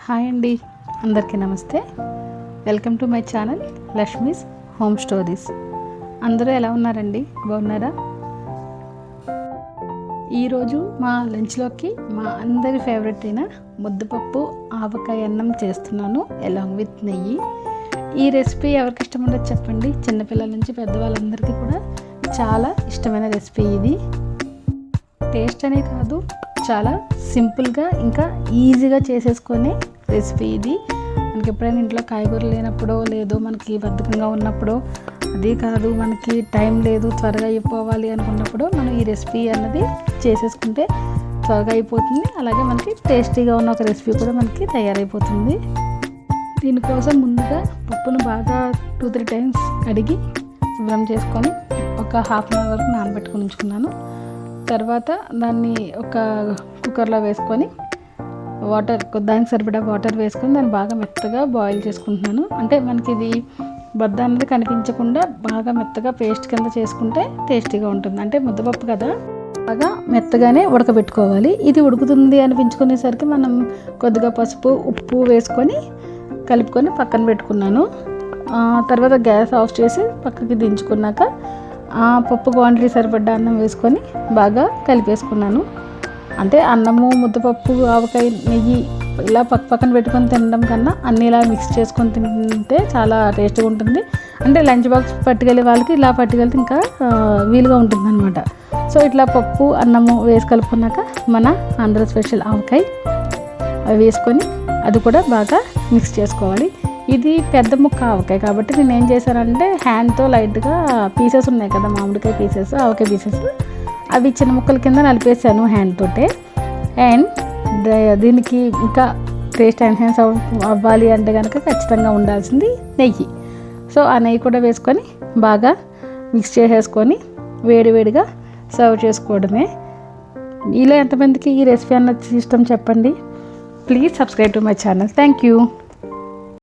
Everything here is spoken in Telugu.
హాయ్ అండి, అందరికీ నమస్తే. Welcome to my channel Lakshmi's home stories. అందరూ ఎలా ఉన్నారండి? బాగున్నారా? ఈరోజు మా లంచ్లోకి మా అందరి ఫేవరెట్ అయిన ముద్దపప్పు ఆవకాయ అన్నం చేస్తున్నాను, అలాంగ్ విత్ నెయ్యి. ఈ రెసిపీ ఎవరికి ఇష్టం ఉండదు చెప్పండి? చిన్నపిల్లల నుంచి పెద్దవాళ్ళందరికీ కూడా చాలా ఇష్టమైన రెసిపీ ఇది. టేస్ట్ అనే కాదు, చాలా సింపుల్గా ఇంకా ఈజీగా చేసేసుకునే రెసిపీ ఇది. మనకి ఎప్పుడైనా ఇంట్లో కాయగూరలు లేనప్పుడో, లేదో మనకి బద్ధకంగా ఉన్నప్పుడో, అదే కాదు మనకి టైం లేదు త్వరగా అయిపోవాలి అనుకున్నప్పుడు మనం ఈ రెసిపీ అన్నది చేసేసుకుంటే త్వరగా అయిపోతుంది. అలాగే మనకి టేస్టీగా ఉన్న ఒక రెసిపీ కూడా మనకి తయారైపోతుంది. దీనికోసం ముందుగా పప్పును బాగా 2-3 టైమ్స్ కడిగి శుభ్రం చేసుకొని ఒక హాఫ్ అన్ అవర్ వరకు నానబెట్టుకొని ఉంచుకున్నాను. తర్వాత దాన్ని ఒక కుక్కర్లో వేసుకొని దానికి సరిపడా వాటర్ వేసుకొని దాన్ని బాగా మెత్తగా బాయిల్ చేసుకుంటున్నాను. అంటే మనకి ఇది బద్ద అన్నది కనిపించకుండా బాగా మెత్తగా పేస్ట్ కింద చేసుకుంటే టేస్టీగా ఉంటుంది. అంటే ముద్దపప్పు కదా, బాగా మెత్తగానే ఉడకబెట్టుకోవాలి. ఇది ఉడుకుతుంది అనిపించుకునేసరికి మనం కొద్దిగా పసుపు, ఉప్పు వేసుకొని కలుపుకొని పక్కన పెట్టుకున్నాను. తర్వాత గ్యాస్ ఆఫ్ చేసి పక్కకి దించుకున్నాక పప్పు క్వాంటిటీ సరిపడ్డ అన్నం వేసుకొని బాగా కలిపేసుకున్నాను. అంటే అన్నము, ముద్దపప్పు, ఆవకాయ, నెయ్యి ఇలా పక్కన పెట్టుకొని తినడం కన్నా అన్నీ ఇలా మిక్స్ చేసుకొని తింటే చాలా టేస్ట్గా ఉంటుంది. అంటే లంచ్ బాక్స్ పట్టుకెళ్ళే వాళ్ళకి ఇలా పట్టుకెళ్తే ఇంకా వీలుగా ఉంటుంది అనమాట. సో ఇట్లా పప్పు, అన్నము వేసి కలుపుకున్నాక మన ఆంధ్ర స్పెషల్ ఆవకాయ అవి వేసుకొని అది కూడా బాగా మిక్స్ చేసుకోవాలి. ఇది పెద్ద ముక్క ఆవకాయ కాబట్టి నేను ఏం చేశానంటే హ్యాండ్తో లైట్గా పీసెస్ ఉన్నాయి కదా, మామిడికాయ పీసెస్, ఆవకాయ పీసెస్, అవి చిన్న ముక్కల కింద నలిపేసాను హ్యాండ్ తోటే. అండ్ దీనికి ఇంకా టేస్ట్ ఎన్హాన్స్ అవ్వాలి అంటే కనుక ఖచ్చితంగా ఉండాల్సింది నెయ్యి. సో ఆ నెయ్యి కూడా వేసుకొని బాగా మిక్స్ చేసేసుకొని వేడివేడిగా సర్వ్ చేసుకోవడమే. ఇలా ఎంతమందికి ఈ రెసిపీ అన్నది ఇష్టం చెప్పండి. Please subscribe to my channel. Thank you.